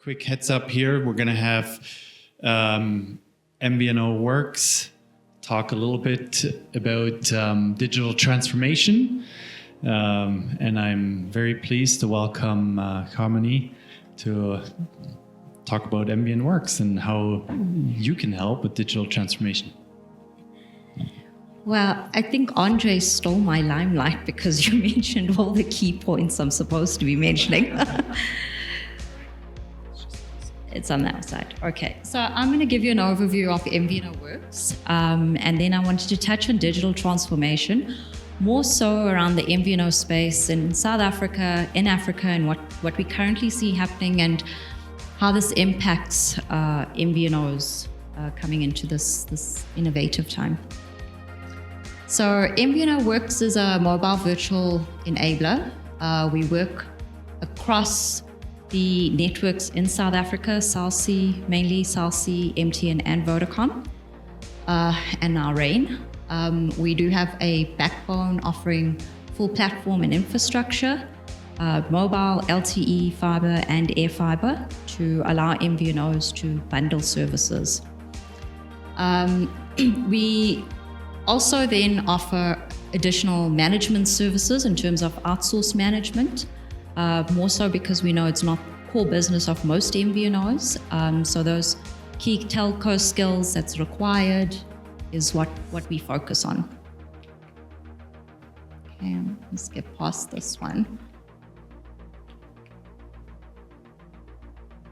quick heads up here. We're going to have MVNO Worx talk a little bit about digital transformation. And I'm very pleased to welcome Karmanie to talk about MVNO Worx and how you can help with digital transformation. Well, I think Andre stole my limelight because you mentioned all the key points I'm supposed to be mentioning. It's on the outside. Okay, so I'm going to give you an overview of MVNO Worx, and then I wanted to touch on digital transformation, more so around the MVNO space in South Africa, in Africa, and what we currently see happening and how this impacts MVNOs coming into this innovative time. So MVNO Worx is a mobile virtual enabler. We work across the networks in South Africa, Cell C, mainly Cell C, MTN, and Vodacom, and our RAIN. We do have a backbone offering full platform and infrastructure, mobile, LTE, fiber, and airFiber to allow MVNOs to bundle services. We also then offer additional management services in terms of outsource management, more so because we know it's not core business of most MVNOs. So those key telco skills that's required is what we focus on. Okay, let's get past this one.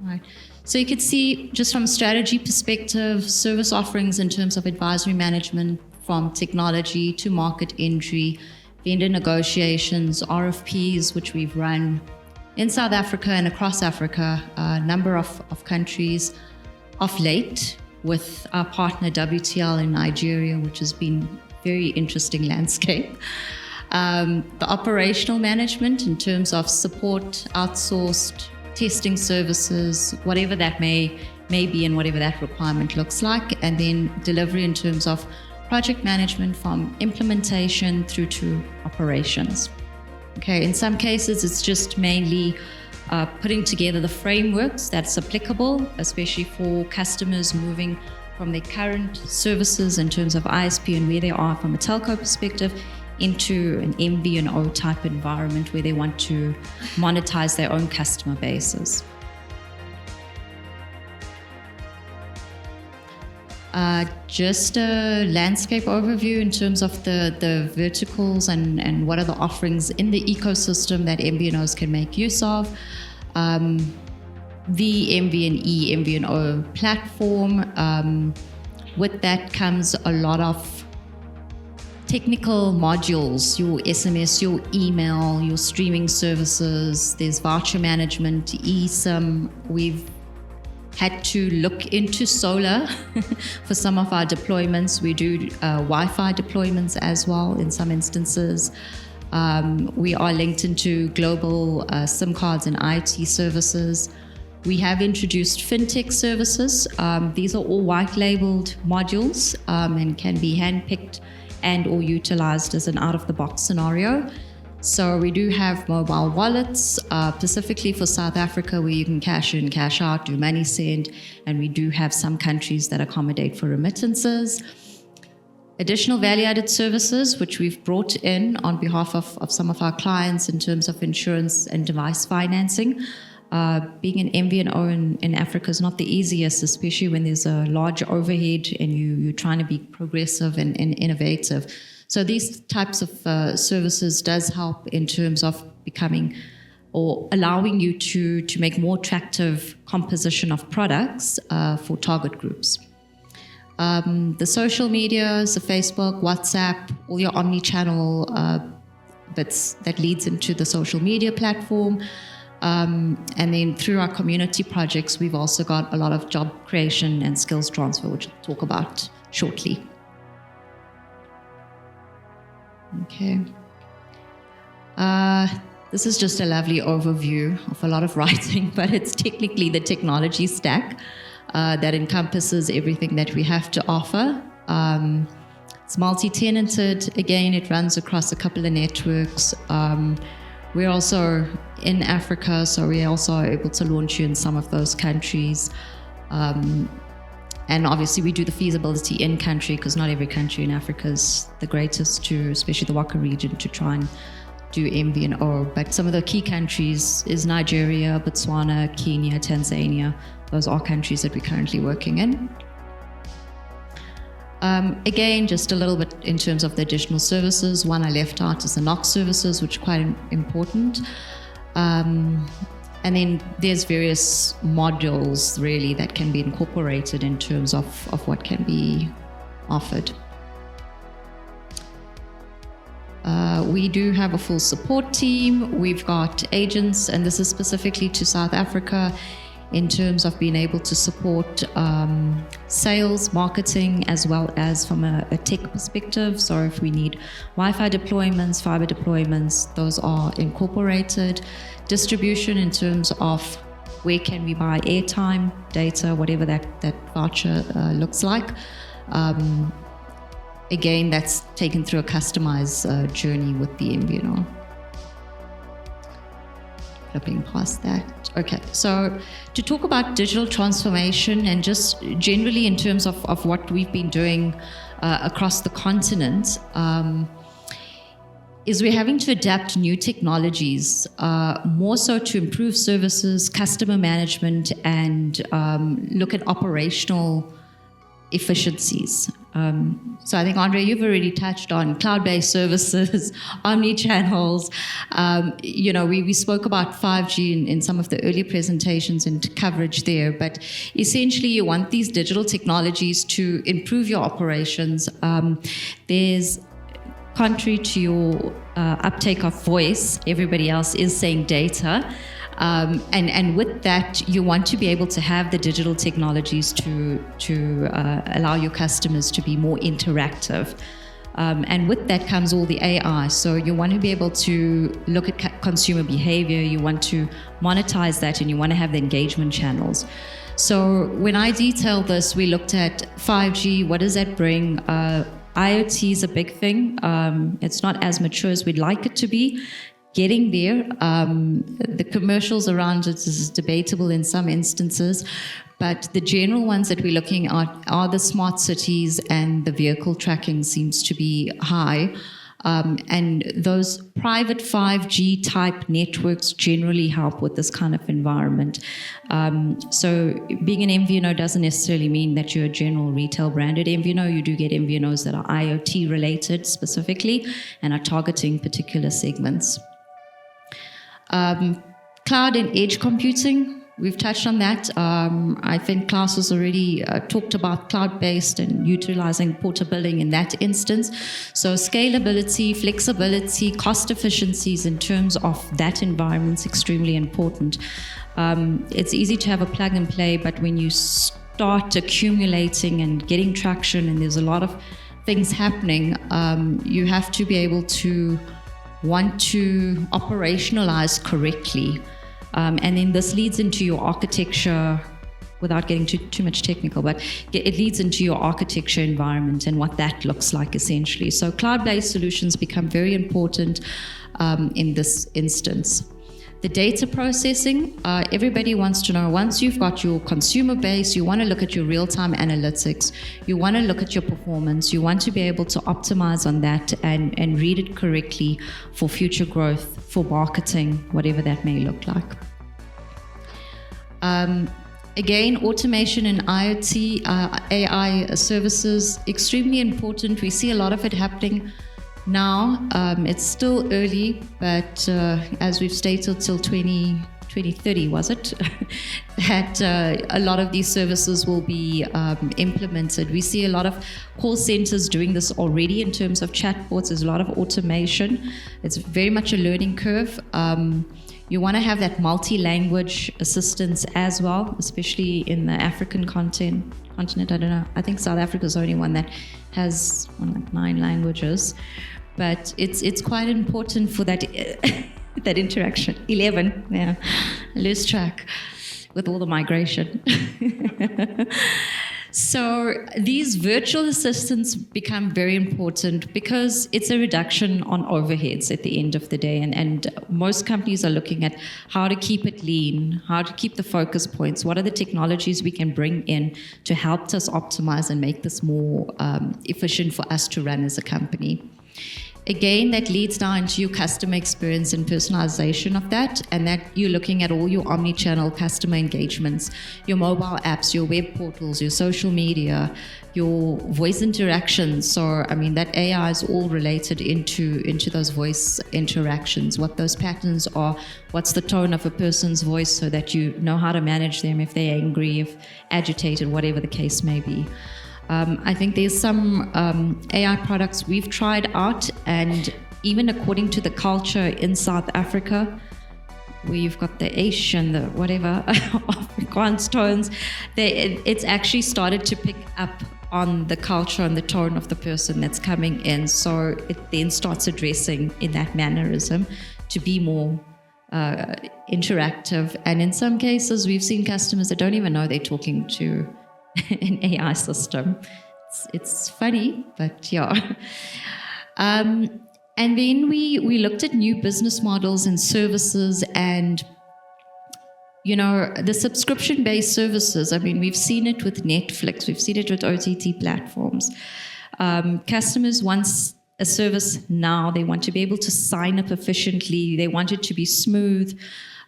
All right. So you could see just from a strategy perspective, service offerings in terms of advisory management, from technology to market entry, vendor negotiations, RFPs, which we've run in South Africa and across Africa, a number of countries of late with our partner WTL in Nigeria, which has been very interesting landscape. The operational management in terms of support, outsourced, testing services, whatever that may be and whatever that requirement looks like, and then delivery in terms of project management from implementation through to operations. Okay, in some cases, it's just mainly putting together the frameworks that's applicable, especially for customers moving from their current services in terms of ISP and where they are from a telco perspective into an MVNO type environment where they want to monetize their own customer bases. Just a landscape overview in terms of the verticals and what are the offerings in the ecosystem that MVNOs can make use of. The MVNE, MVNO platform, with that comes a lot of technical modules, your SMS, your email, your streaming services, there's voucher management, eSIM. We've had to look into solar for some of our deployments. We do Wi-Fi deployments as well in some instances. We are linked into global SIM cards and IT services. We have introduced Fintech services. These are all white-labeled modules and can be handpicked and or utilized as an out-of-the-box scenario. So we do have mobile wallets, specifically for South Africa, where you can cash in, cash out, do money send, and we do have some countries that accommodate for remittances. Additional value-added services, which we've brought in on behalf of some of our clients in terms of insurance and device financing. Being an MVNO in Africa is not the easiest, especially when there's a large overhead and you're trying to be progressive and innovative. So these types of services does help in terms of becoming or allowing you to make more attractive composition of products for target groups. The social medias, the Facebook, WhatsApp, all your omni-channel that leads into the social media platform. And then through our community projects, we've also got a lot of job creation and skills transfer, which I'll talk about shortly. Okay. This is just a lovely overview of a lot of writing, but it's technically the technology stack that encompasses everything that we have to offer. It's multi-tenanted. Again, it runs across a couple of networks. We're also in Africa, so we also are able to launch you in some of those countries. And obviously we do the feasibility in country, because not every country in Africa is the greatest to, especially the Waka region, to try and do MVNO. But some of the key countries is Nigeria, Botswana, Kenya, Tanzania. Those are countries that we're currently working in. Again, just a little bit in terms of the additional services. One I left out is the NOx services, which are quite important. And then there's various modules really that can be incorporated in terms of what can be offered. We do have a full support team. We've got agents, and this is specifically to South Africa in terms of being able to support sales, marketing, as well as from a tech perspective. So if we need Wi-Fi deployments, fiber deployments, those are incorporated. Distribution in terms of where can we buy airtime, data, whatever that voucher looks like. Again, that's taken through a customized journey with the MVNO. Flipping past that. Okay, so to talk about digital transformation and just generally in terms of what we've been doing across the continent, is we're having to adapt to new technologies, more so to improve services, customer management, and look at operational efficiencies. So I think, Andre, you've already touched on cloud-based services, omni-channels. We spoke about 5G in some of the earlier presentations and coverage there, but essentially you want these digital technologies to improve your operations. There's contrary to your uptake of voice, everybody else is saying data. And with that, you want to be able to have the digital technologies to allow your customers to be more interactive. And with that comes all the AI. So you want to be able to look at consumer behavior, you want to monetize that, and you want to have the engagement channels. So when I detailed this, we looked at 5G, what does that bring? IoT is a big thing. It's not as mature as we'd like it to be. Getting there. The commercials around it is debatable in some instances, but the general ones that we're looking at are the smart cities, and the vehicle tracking seems to be high. And those private 5G type networks generally help with this kind of environment. So being an MVNO doesn't necessarily mean that you're a general retail branded MVNO. You do get MVNOs that are IoT related specifically and are targeting particular segments. Cloud and edge computing, we've touched on that. I think Klaus has already talked about cloud-based and utilizing portability in that instance. So scalability, flexibility, cost efficiencies in terms of that environment is extremely important. It's easy to have a plug and play, but when you start accumulating and getting traction and there's a lot of things happening, you have to be able to want to operationalize correctly. And then this leads into your architecture, without getting too much technical, but it leads into your architecture environment and what that looks like essentially. So cloud-based solutions become very important in this instance. The data processing, everybody wants to know, once you've got your consumer base, you want to look at your real-time analytics, you want to look at your performance, you want to be able to optimize on that and read it correctly for future growth, for marketing, whatever that may look like. Again, automation and IoT, AI services, extremely important. We see a lot of it happening now. It's still early, but as we've stated, till 2030, was it? that a lot of these services will be implemented. We see a lot of call centers doing this already in terms of chatbots. There's a lot of automation. It's very much a learning curve. You want to have that multi-language assistance as well, especially in the African continent. I don't know. I think South Africa is the only one that has 9 languages. But it's quite important for that that interaction. 11, yeah, I lose track with all the migration. So these virtual assistants become very important because it's a reduction on overheads at the end of the day. And most companies are looking at how to keep it lean, how to keep the focus points, what are the technologies we can bring in to help us optimize and make this more efficient for us to run as a company. Again, that leads down into your customer experience and personalization of that, and that you're looking at all your omni-channel customer engagements, your mobile apps, your web portals, your social media, your voice interactions. So, I mean, that AI is all related into those voice interactions, what those patterns are, what's the tone of a person's voice so that you know how to manage them if they're angry, if agitated, whatever the case may be. I think there's some AI products we've tried out, and even according to the culture in South Africa, where you've got the Asian, the whatever, Afrikaans tones, it's actually started to pick up on the culture and the tone of the person that's coming in. So it then starts addressing in that mannerism to be more interactive. And in some cases, we've seen customers that don't even know they're talking to an AI system. It's funny, but yeah. And then we looked at new business models and services, and the subscription-based services. I mean, we've seen it with Netflix, we've seen it with OTT platforms. Customers want a service now. They want to be able to sign up efficiently. They want it to be smooth.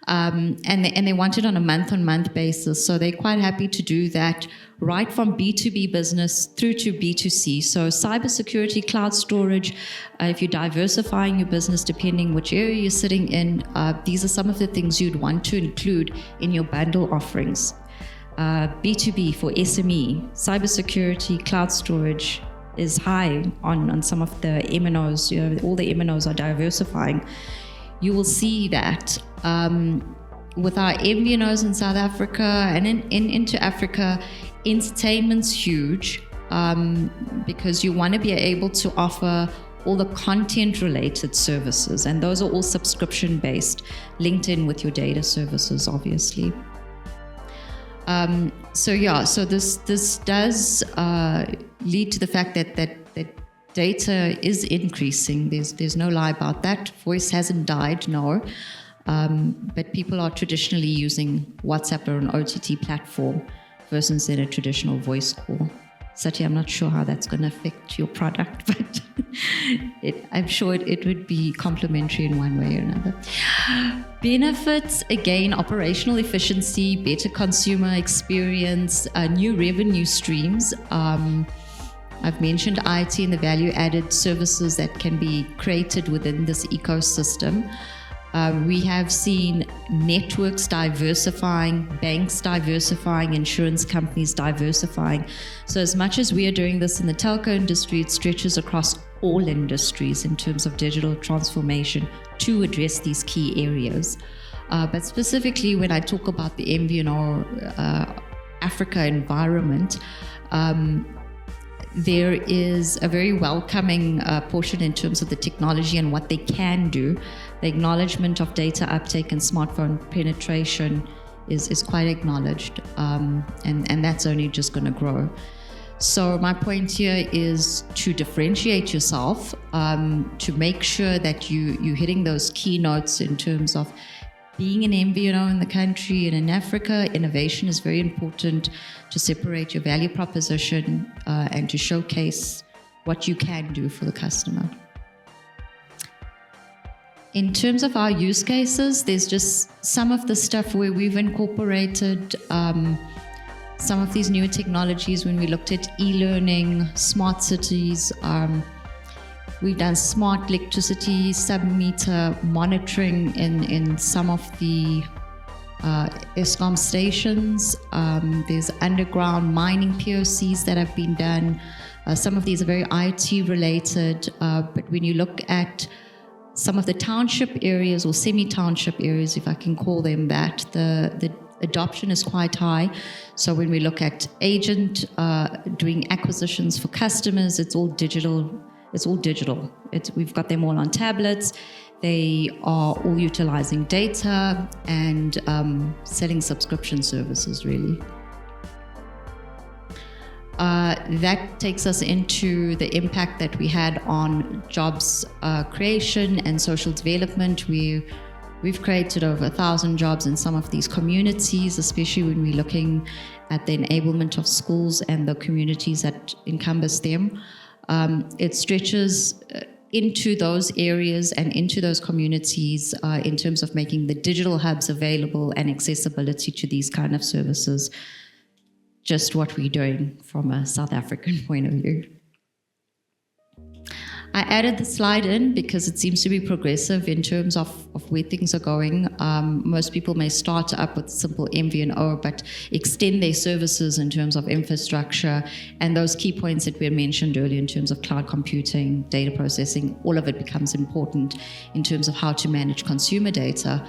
And they want it on a month-on-month basis. So they're quite happy to do that right from B2B business through to B2C. So cybersecurity, cloud storage, if you're diversifying your business depending which area you're sitting in, these are some of the things you'd want to include in your bundle offerings. B2B for SME, cybersecurity, cloud storage is high on some of the MNOs. All the MNOs are diversifying. You will see that with our MVNOs in South Africa and into Africa, entertainment's huge because you want to be able to offer all the content-related services, and those are all subscription-based, linked in with your data services, obviously. So this does lead to the fact that data is increasing. There's no lie about that. Voice hasn't died, no. But people are traditionally using WhatsApp or an OTT platform versus in a traditional voice call. Satya, I'm not sure how that's going to affect your product, but I'm sure it would be complementary in one way or another. Benefits, again, operational efficiency, better consumer experience, new revenue streams. I've mentioned IT and the value-added services that can be created within this ecosystem. We have seen networks diversifying, banks diversifying, insurance companies diversifying. So as much as we are doing this in the telco industry, it stretches across all industries in terms of digital transformation to address these key areas. But specifically when I talk about the MVNO Africa environment, there is a very welcoming portion in terms of the technology and what they can do. The acknowledgement of data uptake and smartphone penetration is quite acknowledged, and that's only just going to grow. So my point here is to differentiate yourself, to make sure that you're hitting those key notes in terms of being an MVNO in the country and in Africa. Innovation is very important to separate your value proposition and to showcase what you can do for the customer. In terms of our use cases, there's just some of the stuff where we've incorporated some of these newer technologies when we looked at e-learning, smart cities. We've done smart electricity sub-meter monitoring in some of the ESCOM stations. There's underground mining POCs that have been done. Some of these are very IT related, but when you look at some of the township areas or semi-township areas, if I can call them that, the adoption is quite high. So when we look at agent doing acquisitions for customers, it's all digital. We've got them all on tablets. They are all utilizing data and selling subscription services, really. That takes us into the impact that we had on jobs creation and social development. We've created over 1,000 jobs in some of these communities, especially when we're looking at the enablement of schools and the communities that encompass them. It stretches into those areas and into those communities in terms of making the digital hubs available and accessibility to these kind of services. Just what we're doing from a South African point of view. I added the slide in because it seems to be progressive in terms of where things are going. Most people may start up with simple MVNO, but extend their services in terms of infrastructure and those key points that we mentioned earlier in terms of cloud computing, data processing. All of it becomes important in terms of how to manage consumer data.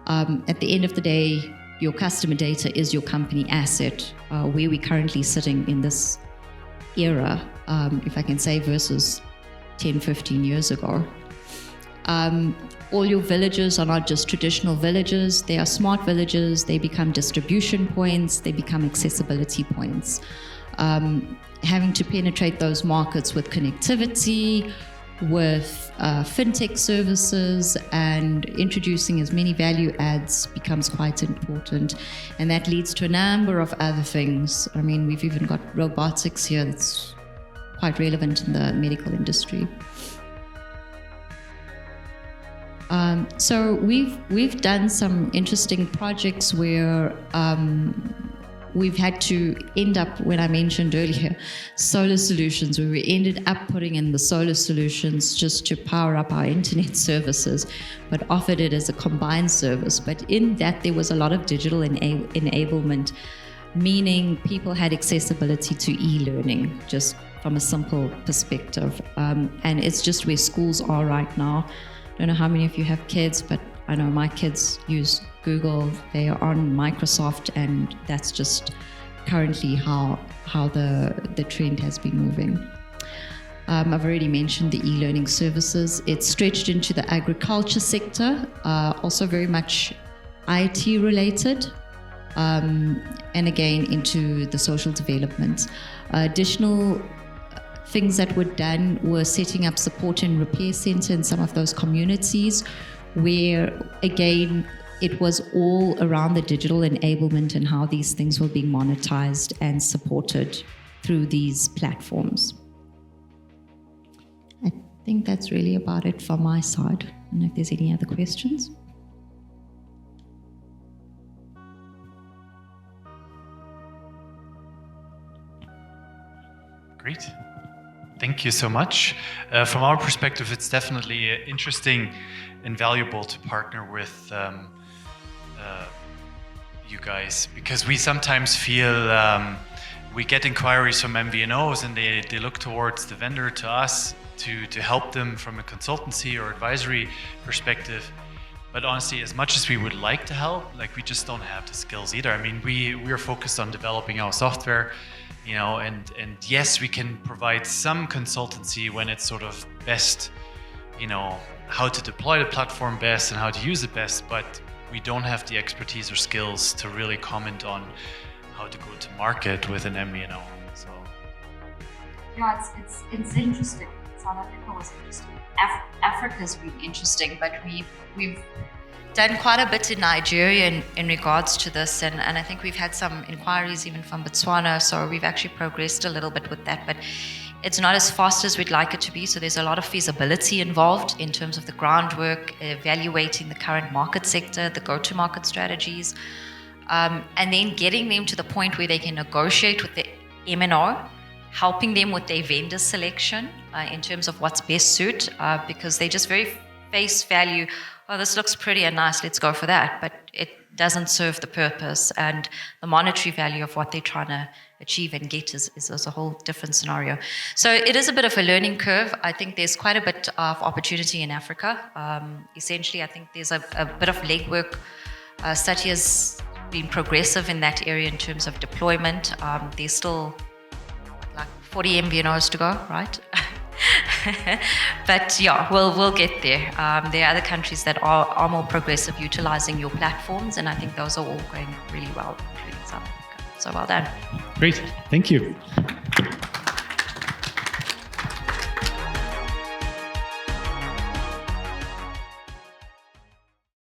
At the end of the day, your customer data is your company asset, where we're currently sitting in this era, if I can say, versus 10, 15 years ago. All your villages are not just traditional villages, they are smart villages, they become distribution points, they become accessibility points. Having to penetrate those markets with connectivity, with Fintech services, and introducing as many value adds becomes quite important. And that leads to a number of other things. I mean, we've even got robotics here that's quite relevant in the medical industry. So we've done some interesting projects where we've had to end up, when I mentioned earlier, solar solutions, where we ended up putting in the solar solutions just to power up our internet services, but offered it as a combined service. But in that, there was a lot of digital enablement, meaning people had accessibility to e-learning, just from a simple perspective. And it's just where schools are right now. I don't know how many of you have kids, but I know my kids use Google, they are on Microsoft, and that's just currently how the trend has been moving. I've already mentioned the e-learning services. It's stretched into the agriculture sector, also very much IT related, and again into the social development. Additional things that were done were setting up support and repair center in some of those communities, where again it was all around the digital enablement and how these things were being monetized and supported through these platforms. I think that's really about it from my side. I don't know if there's any other questions. Great. Thank you so much. From our perspective, it's definitely interesting and valuable to partner with you guys, because we sometimes feel we get inquiries from MVNOs and they look towards the vendor, to us, to help them from a consultancy or advisory perspective. But honestly, as much as we would like to help, like, we just don't have the skills either. I mean, we are focused on developing our software, you know, and yes, we can provide some consultancy when it's sort of best, you know, how to deploy the platform best and how to use it best, but we don't have the expertise or skills to really comment on how to go to market with an MVNO. So yeah, it's interesting. South Africa was interesting. Africa's been interesting, but we've done quite a bit in Nigeria in regards to this, and I think we've had some inquiries even from Botswana, so we've actually progressed a little bit with that, but it's not as fast as we'd like it to be, so there's a lot of feasibility involved in terms of the groundwork, evaluating the current market sector, the go-to-market strategies, and then getting them to the point where they can negotiate with the MNO, helping them with their vendor selection in terms of what's best suit, because they just very face value, well, this looks pretty and nice, let's go for that, but it doesn't serve the purpose, and the monetary value of what they're trying to achieve and get is a whole different scenario. So it is a bit of a learning curve. I think there's quite a bit of opportunity in Africa. Essentially, I think there's a bit of legwork. Satya's been progressive in that area in terms of deployment. There's still like 40 MVNOs to go, right? But yeah, we'll get there. There are other countries that are more progressive, utilizing your platforms, and I think those are all going really well, including South Africa. So well done. Great, thank you.